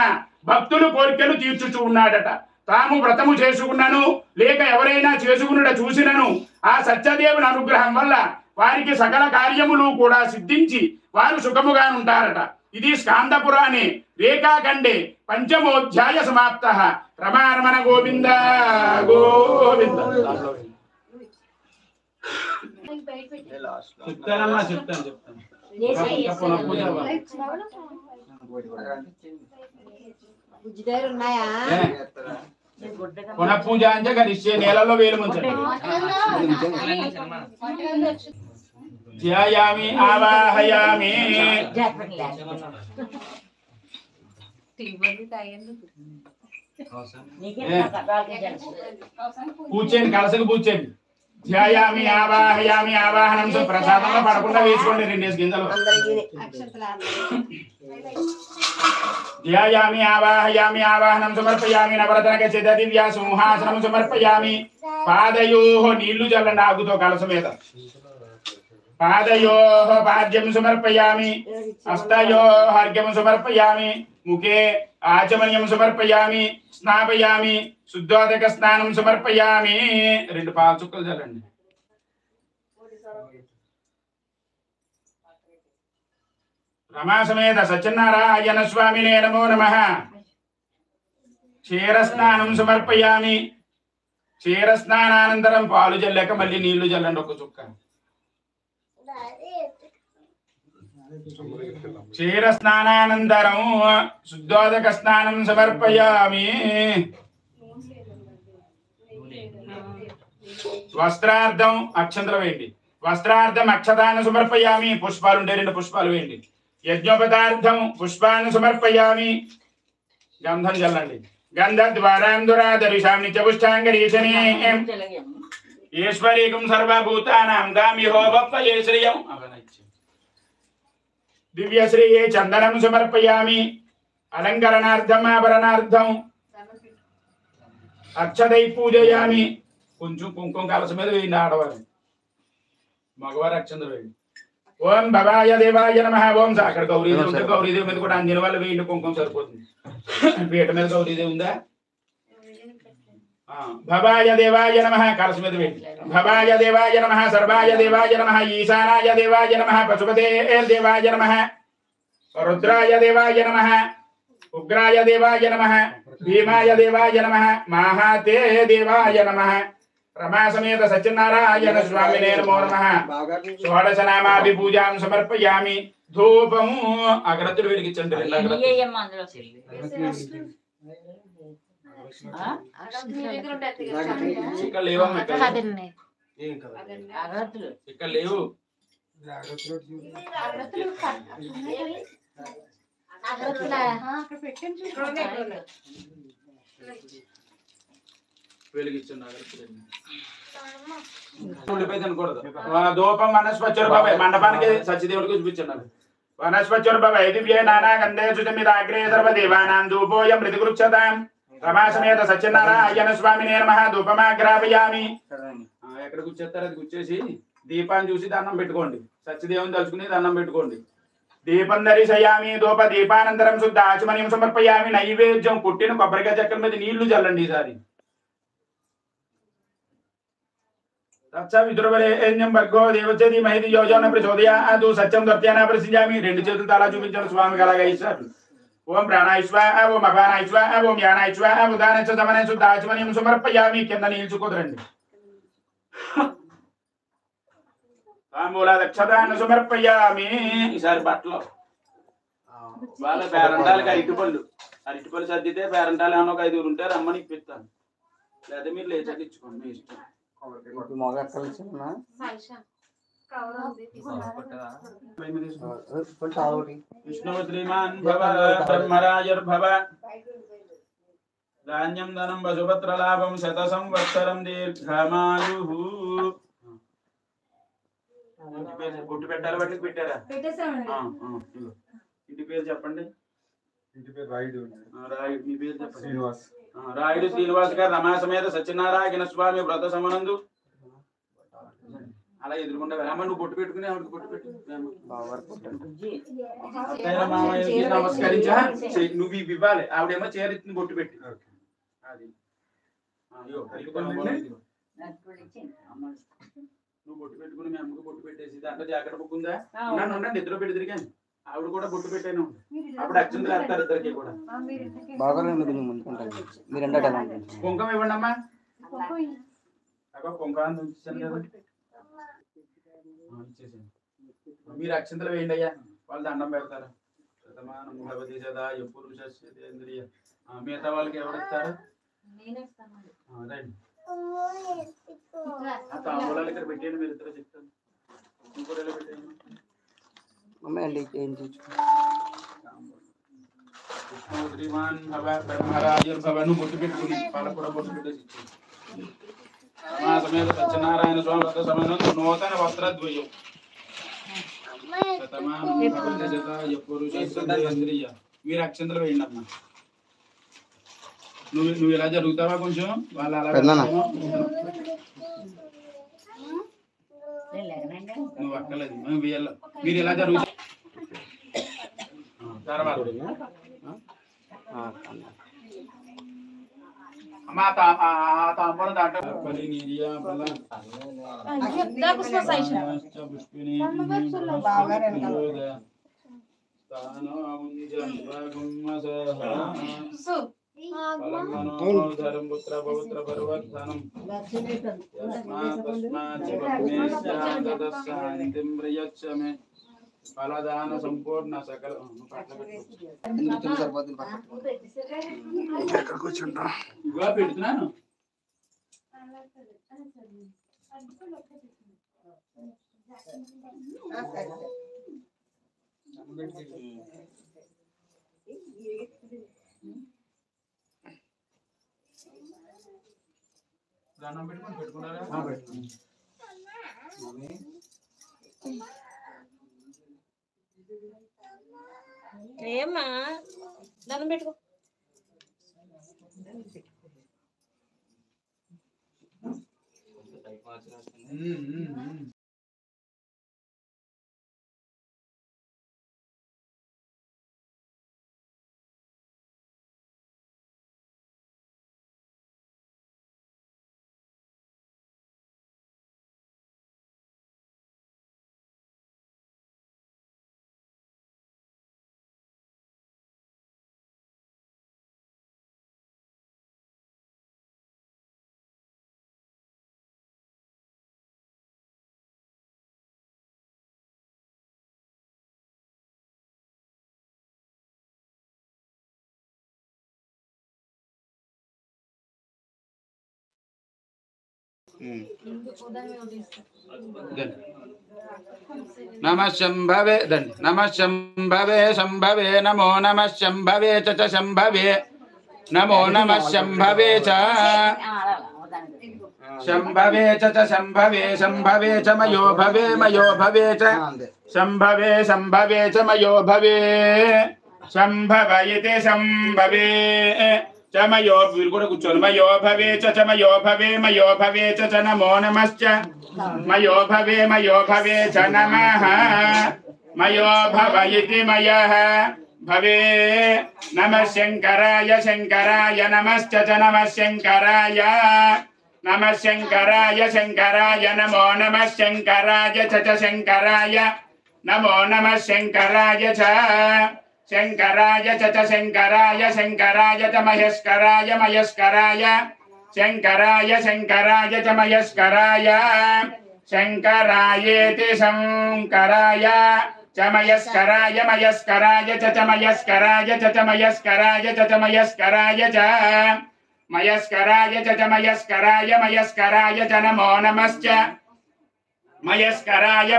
భక్తులు కోరికలు తీర్చుచూ ఉన్నాడట. తాము వ్రతము చేసుకున్నను లేక ఎవరైనా చేసుకున్నట చూసినను ఆ సత్యదేవుని అనుగ్రహం వల్ల వారికి సకల కార్యములు కూడా సిద్ధించి వారు సుఖముగా ఉంటారట. ఇది స్కాంద పురాణే రేఖాఖండే పంచమోధ్యాయ సమాప్త. రమారమణ గోవింద గోవింద. చెప్తానమ్మా, చెప్తాను. పునఃపూజ అంటే కలిసే నేలలో వేలు ముంచండి. ధ్యాయామి ఆవాహయామి. పూచేయండి, కలసకు పూచేయండి. ధ్యాయామి ఆవాహయామి. ఆవాహనం ప్రసాదంలో పడకుండా వేసుకోండి 2 గింజలు. ధ్యాయామి ఆవాహయామి. ఆవాహనం సమర్పయామి. నవరత్నక చిద దివ్య సింహాసనం సమర్పయామి. పాదయోః నీళ్లు చల్లండి ఆకుతో కలస మీద. పాదయోః పాద్యం సమర్పయామి. హస్తయోః అర్ఘ్యం సమర్పయామి. ముఖే ఆచమనీయం సమర్పయామి. స్నాపయామి. శుద్ధోదక స్నానం సమర్పయామి. 2 పాలు చుక్కలు చల్లండి. రమా సమేత సత్యనారాయణ స్వామినే నమో నమః. క్షీరస్నానం సమర్పయామి. క్షీరస్నానానంతరం పాలు చల్లాక మళ్ళీ నీళ్లు చల్లండి 1 చుక్క. క్షీరస్నానానంతరం శుద్ధోదక స్నానం సమర్పయామి. వస్త్రార్థం అక్షంతలు వేయండి. వస్త్రార్థం అక్షతాన్ని సమర్పయామి. పుష్పాలు ఉంటే 2 పుష్పాలు వేయండి. యజ్ఞోపదార్థం పుష్పాన్ని సమర్పయామి. గంధం చల్లండి. గంధద్వారాం దురాదరిషాం నిత్యపుష్టాంగరీశనే ఈశ్వరీకం సర్వభూతానాం దామిహోపప్పయే శ్రియం. దివ్యశ్రీయే చందనం సమర్పయామి. అలంకరణార్థం ఆభరణార్థం అక్షతై పూజయామి. కొంచెం కుంకుమ కలస మీద వేయండి ఆడవారు. మగవారు అక్షంతలు వేయండి. ఓం భవాయ దేవాయ నమః. ఓం అక్కడ గౌరీదేవి ఉంటే గౌరీదేవి మీద కూడా అందిన వాళ్ళు వేయండి. కుంకుమ సరిపోతుంది. పీట మీద గౌరీదేవి ఉందా? భవాయ దేవాయ నమః కలస మీద వేయండి. భవాయ దేవాయ నమః. సర్వాయ దేవాయ నమః. ఈశానాయ దేవాయ నమః. పశుపతే దేవాయ నమః. రుద్రాయ దేవాయ నమః. ఉగ్రాయ దేవాయ నమః. భీమాయ దేవాయ నమః. మహాతే దేవాయ నమః. రమా సమేత సత్యనారాయణ స్వామినే నమో నమః. షోడశ నామాభి పూజాం సమర్పయామి. ధూపము అగరత్తులు వెలిగించండి. ఇక్కడ లేవమ్మా, ఇక్కడ లేవు. వెలిగించండి అగరత్తులు. ధూపం వనస్పత్యుర్భవై. మండపానికి సత్యదేవుడికి చూపించండి. వనస్పత్యుర్భవై దివ్యే నానా గంధే సుజమిదాగ్రే సర్వదేవానాం ధూపోయం మృతిగృక్షతాం. రమా సమేత సత్యనారాయణ స్వామినే నమః. ధూపమాగ్రాపయామి. ఎక్కడ కూర్చేస్తారు అది కూర్చేసి దీపాన్ని చూసి దండం పెట్టుకోండి. సత్యదేవుని తలుచుకుని దండం పెట్టుకోండి. దీపం దర్శయామి. ధూప దీపానంతరం శుద్ధ ఆచమనీయం సమర్పయామి. నైవేద్యం పుట్టిన కొబ్బరికాయ చెక్కల మీద నీళ్లు చల్లండి. ఈసారి విదుర్వరేణ్యం భర్గో దేవస్య ధీమహి యోజన ప్రచోదయాత్. సత్యం దర్శయానా ప్రసిద్ధ్యామి. 2 చేతులు తలా చూపించాడు స్వామికి. అలాగే ఇస్తారు. ఓం ప్రాణాయిశ్వ. ఓం అపానాయిశ్వ. ఓం యానాయిశ్వ. ఉదానశ్చ దమన శుద్ధ ఆచమనీయం సమర్పయామి. కింద నీల్చు కుదరండి. తాంబూల దక్షతాన్ని సమర్పయామి. ఈసారి బట్టలు వాళ్ళ పేరంటాలకి అరటిపళ్ళు సర్దితే పేరంటాలు ఏమన్నా ఒక 5 ఉంటే రమ్మని ఇప్పిస్తాను. లేదా మీరు లేచాక ఇచ్చుకోండి, మీ ఇష్టం. విష్ణు శ్రీమాన్ భవ బ్రహ్మరాజర్భవ. ధాన్యం ధనం వసుపత్ర లాభం శత సంవత్సరం దీర్ఘమాయు. బొట్టు పెట్టాలి. బట్టి పెట్టారా? ఇంటి పేరు చెప్పండి. రాయుడు. మీ పేరు చెప్పండి. రాయుడు శ్రీనివాస్ గారు రమా సమేత సత్యనారాయణ స్వామి వ్రత సమనందు అలా ఎదురుకుండా అమ్మ నువ్వు బొట్టు పెట్టుకుని ఆవిడకి బొట్టు పెట్టు నమస్కరించా నువ్వు ఇవి ఇవ్వాలి ఆవిడేమో చీర ఇచ్చింది బొట్టు పెట్టి అది అయ్యో నువ్వు బొట్టు పెట్టుకుని మీ అమ్మకి బొట్టు పెట్టేసి దాంట్లో జాకెట్ బుక్ ఉందా ఉండండి ఇద్దరు పెట్టి కానీ ఆవిడ కూడా బొట్టు పెట్టాను అప్పుడు అక్షంతలు వేస్తారు ఇద్దరికి కూడా కుంకం ఇవ్వండి అమ్మా కుంకం ఇచ్చాను కదా ఇచ్చేసాను మీరు అక్షంతలు వేయండి అయ్యా వాళ్ళు దండం పెడతారు ఎప్పుడు మిగతా వాళ్ళకి ఎవరు ఇస్తారు రండి ఆ తాంబూలాలు ఇక్కడ పెట్టేయండి మీరు ఇద్దరు చెప్తాను ఇంకోటి ఎలా పెట్టేయండి శ్రీమాన్ భవ బ్రహ్మరాజుర్భవ నువ్వు బొట్టు పెట్టుకుని వాళ్ళకు కూడా బొట్టు పెట్టేసి సమేత సత్యనారాయణ స్వామి వ్రత సమయంలో నూతన వస్త్రద్వయం మీరు అక్షంతలు వేయండి అమ్మా నువ్వు ఇలా జరుగుతావా కొంచెం వాళ్ళు అలా నువ్వు అక్కలేదు మీరు ఇలా జరుగుతా తర్వాత అమ్మా తాంబూలం దాంట్లో పుత్ర పవిత్ర పర్వధనం ఫలదాన సంపూర్ణ సకల ఇదిగో పెడుతున్నాను దానం పెట్టుకుని పెట్టుకున్నారా ఏమ్మా దండం పెట్టుకో नमः शंभवे नमः शंभवे शंभवे नमो नमः शंभवे च शंभवे नमो नमः शंभवे च शंभवे च शंभवे शंभवे च मयो भवे च शंभवे शंभवे च मयो भवे शंभवयते शंभवे च मयो वीरुगुण कुचोन मयो भवे च मयो भवे च नमो नमश्च मयो भवे च नमः मयो भवयति मयः भवे नमः शंकराय शंकराय नमश्च च नमः शंकराय शंकराय नमो नमः शंकराय च शंकराय नमो नमः शंकराय च शंकराय च शंकराय च महेश्वराय शंकराय च महेश्वराय शंकरायेति शंकराय च महेश्वराय च महेश्वराय च महेश्वराय च महेश्वराय च नमो नमश्च महेश्वराय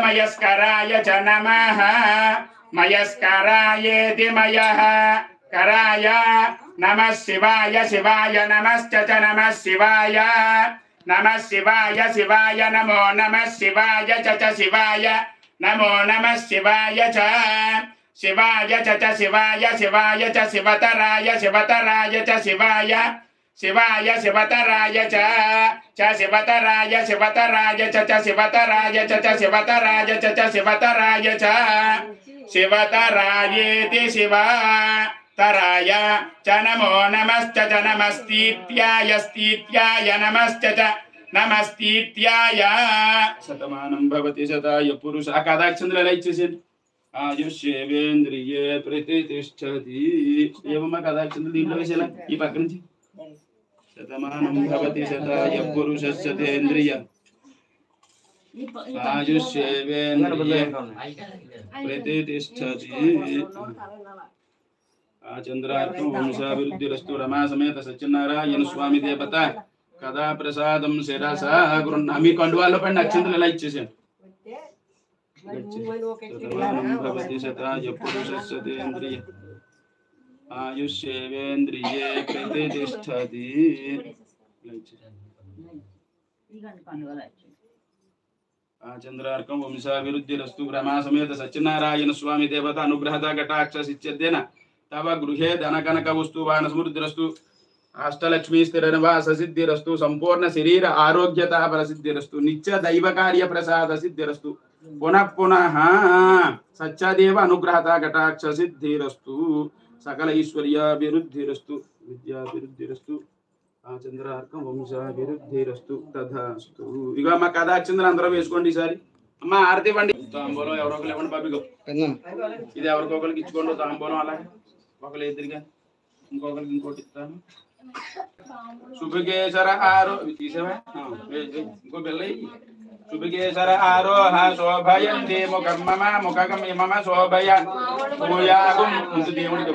च नमः मयस्करायेति मयः कराय नमः शिवाय नमश्च च नमः शिवाय नमो नमः शिवाय च शिवाय नमो नमः शिवाय च शिवाय च शिवाय च शिवतराय च शिवाय శివాయ శివతరాయ చ శివతరాయ శివతరాయ చ శివతరాయ చ శివతరాయ చ శివతరాయ చ శివతరాయేతి శివతరాయ చ నమో నమశ్చ నమస్తీత్యాయ నమశ్చ నమస్తీత్యాయ. శతమానం భవతి శతాయ పురుష. ఆ కథాక్షంద్రులు ఎలా ఇచ్చేసేది? ఆయుష్యేంద్రియే ప్రతిష్టతి. ఏమమ్మా కథాక్షంద్రులు దీంట్లో వేసేలా ఈ పక్క నుంచి. శతమానం భవతి శతాయ పురుషస్యేంద్రియ ఆయుష్యేంద్రియే ప్రతిష్టతి. ఆ చంద్రార్కం వంశాభివృద్ధిరస్తు. రమా సమేత సత్యనారాయణ స్వామి దేవత కదా ప్రసాదం శిరసా గృహ. మీ కండువాల్లో పడిన అక్షంతలు ఎలా ఇచ్చేసాను. శతమానం భవతి శతాయ పురుషస్యేంద్రియ ఆయుష్యేంద్రియే ప్రతిష్టతి. ఆ చంద్రార్కం వంశాభివృద్ధిరస్తు. రమా సమేత సత్యనారాయణ స్వామి దేవత అనుగ్రహత కటాక్షసిత్యర్థేన తవ గృహే ధనకనక వస్తువాన సమృద్ధిరస్తు. అష్టలక్ష్మీ స్థిర నివాస సిద్ధిరస్తు. సంపూర్ణ శరీర ఆరోగ్యత ప్రసిద్ధిరస్తు. నిత్య దైవ కార్య ప్రసాద సిద్ధిరస్తు. పునః పునః సత్యదేవ అనుగ్రహత కటాక్ష సిద్ధిరస్తు. సకల ఐశ్వర్యాభివృద్ధిరస్తు. విద్యాభివృద్ధిరస్తు. ఆ చంద్రార్కం వంశాభివృద్ధిరస్తు తథాస్తు. ఇక మా కథాక్షంద్రం అందరూ వేసుకోండి ఈసారి. అమ్మ ఆరతి ఇవ్వండి. తాంబూలం ఎవరో ఒకరు ఇవ్వండి బాబిగో. ఇది ఎవరికొకరికి ఇచ్చుకోండి తాంబూలం. అలాగే ఒకరు ఎదురుగా ఇంకొకరికి ఇంకోటి ఇస్తాను. శుభకేశర ఆరో తీసావా? ఇంకో బిల్ల. శుభకేశర ఆరోహ శోభయంతి ముఖం మమ ముఖగం మమ శోభయ భూయాగుం. ముందు దేవుడికి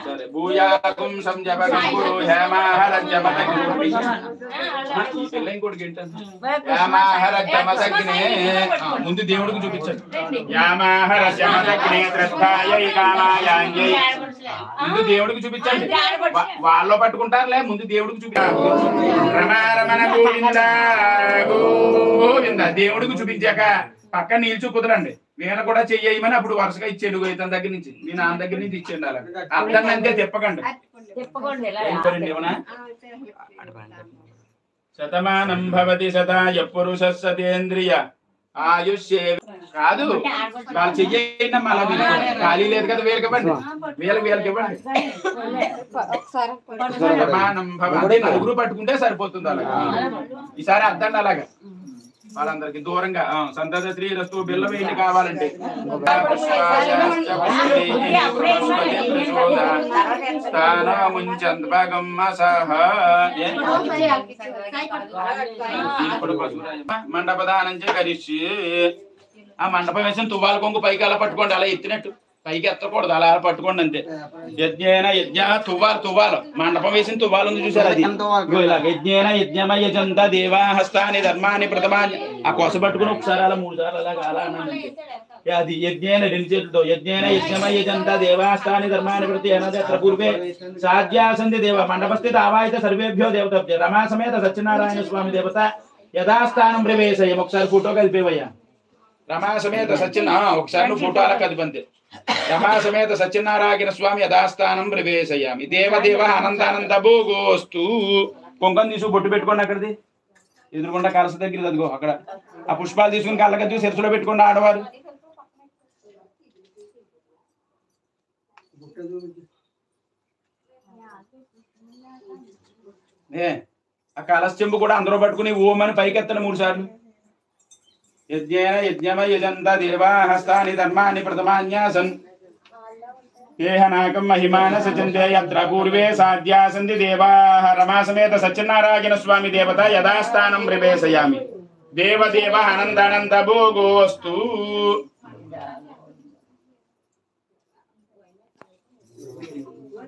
సరే. భూయాగుం సంజపగం గురు హేమాహరజ్యమతగ్ని. ఈ పిల్ల ఇంకోటి గంటాను. హేమాహరజ్యమతగ్నే. ముందు దేవుడికి చూపించండి. యామాహరజ్యమతగ్నే త్రస్థాయై కామాయాంగై. ముందు దేవుడికి చూపించండి. వాళ్ళు పట్టుకుంటారులే. ముందు దేవుడికి చూపించాలి. రమారమణ గోవింద గోవింద. దేవుడికి చూపించాక పక్క నిల్చు కుదరండి. వీణ కూడా చెయ్యమని అప్పుడు వరుసగా ఇచ్చేడు. ఇతని దగ్గర నుంచి మీ నాన్న దగ్గర నుంచి ఇచ్చేయండి. అలా అర్థం అంతే తిప్పకండి. శతమానం భవతి శతాయ పురుషస్యేంద్రియ ఆయుష్యే. కాదు వాళ్ళు చెయ్యండి. మళ్ళీ ఖాళీ లేదు కదా. వీళ్ళకి ఇవ్వండి. వీళ్ళకి ఇవ్వండి. శతమానం భవతి. నలుగురు పట్టుకుంటే సరిపోతుంది. అలాగా ఈసారి అర్థండి. అలాగా వాళ్ళందరికి దూరంగా సంతత శ్రీరస్తు. బిల్ల వేయండి కావాలంటే. మండపదానం కరిచి. ఆ మండపం వేసిన తువ్వాల కొంగు పైకి అలా పట్టుకోండి. అలా ఎత్తినట్టు పైకి ఎత్తకూడదు. అలా పట్టుకోండి అంతే. యజ్ఞేన యజ్ఞ తువ్వాలు మండపం వేసిన తువ్వాలు ఉంది చూసారు. అది యజ్ఞేన యజ్ఞమయజంత దేవాహస్తాని ధర్మాని ప్రథమాని. ఆ కొస పట్టుకుని ఒకసారి అలా 3 సార్లు అలాగా అలా అనండి. అది యజ్ఞేన 2 చేతులతో. యజ్ఞేన యజ్ఞమయజంత దేవాహస్తాని ధర్మాని ప్రతి అనదత్ర పూర్వే సాధ్యాసంది దేవ మండపస్థిత ఆవాహిత సర్వేభ్యో దేవతభ్య. రమా సమేత సత్యనారాయణ స్వామి దేవత యథాస్థానం ప్రవేశయం. ఒకసారి ఫోటో కలిపేవయ్యా. రమా సమేత ఒకసారి నువ్వు ఫోటో అలా కదిపంతే. రమా సమేత సత్యనారాయణ స్వామి యథాస్థానం ప్రవేశయామి. దేవదేవ ఆనందానంద భోగోస్తు. కుంకం తీసుకు బొట్టు పెట్టుకోండి. అక్కడిది ఎదురుకుండా కలస దగ్గర అదిగో అక్కడ. ఆ పుష్పాలు తీసుకుని కళ్ళకద్దు శిరసులో పెట్టుకోండి ఆడవారు. ఆ కలస చెంబు కూడా అందరూ పట్టుకుని ఓం అని పైకెత్తండి 3 సార్లు. యజ్ఞేన యజ్ఞమయజంత దేవాహస్తాని ధర్మాని ప్రథమాన్యాసన్. ఏహనాకం మహిమాన సచంతే యత్ర పూర్వే సాధ్యాసంతి దేవాః. రమా సమేత సత్యనారాయణ స్వామి దేవత యథాస్థానం ప్రవేశయామి. దేవదేవ ఆనందానంద భోగోస్తు.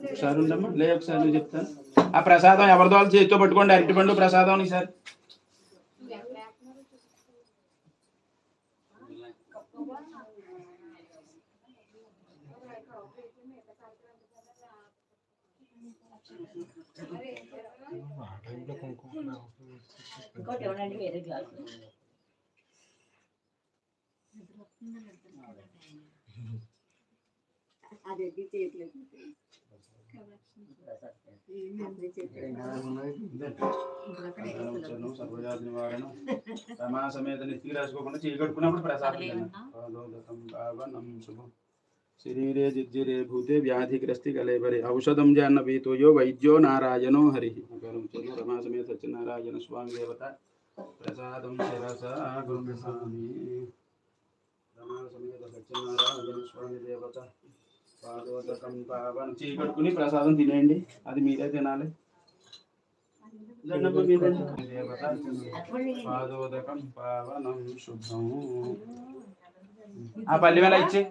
ఒకసారి ఉండమ్మా. లే ఒకసారి చెప్తాను. ఆ ప్రసాదం ఎవరిదో చేతితో పట్టుకోండి. అరటిపండు ప్రసాదం ఈసారి. ఇంకోటి ఇవ్వండి వేరే గ్లాస్. అదే చేతులు సర్వజాతి నివారణ రమా సమేత నెత్తికి రాసుకోకుండా చేయి కట్టుకున్నప్పుడు ప్రసాదం పాదోదకం పావనం శుభం శరీరే జిజ్జిరే భూతే వ్యాధిగ్రస్తి కలేబరే ఔషధం జాహ్నవీతో యో వైద్యో నారాయణో హరి రమా సమేత సత్యనారాయణ స్వామి దేవత ప్రసాదం శిరస గురుస్వామి రమా సమేత సత్యనారాయణ స్వామి దేవత పాదోదకం పావనం చేయి కట్టుకుని ప్రసాదం తినేయండి అది మీరే తినాలి దేవత పాదోదకం పావనం శుభం ఆ పల్లి వేళ ఇచ్చే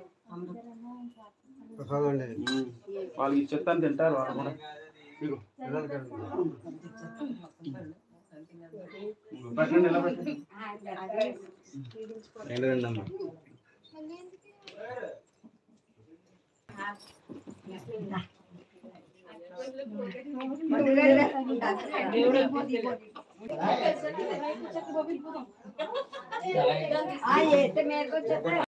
వాళ్ళకి ఇచ్చేస్తాను తింటారు వాళ్ళు కూడా ఇగో పెట్టండి ఎలా పెట్టండి దేవుడు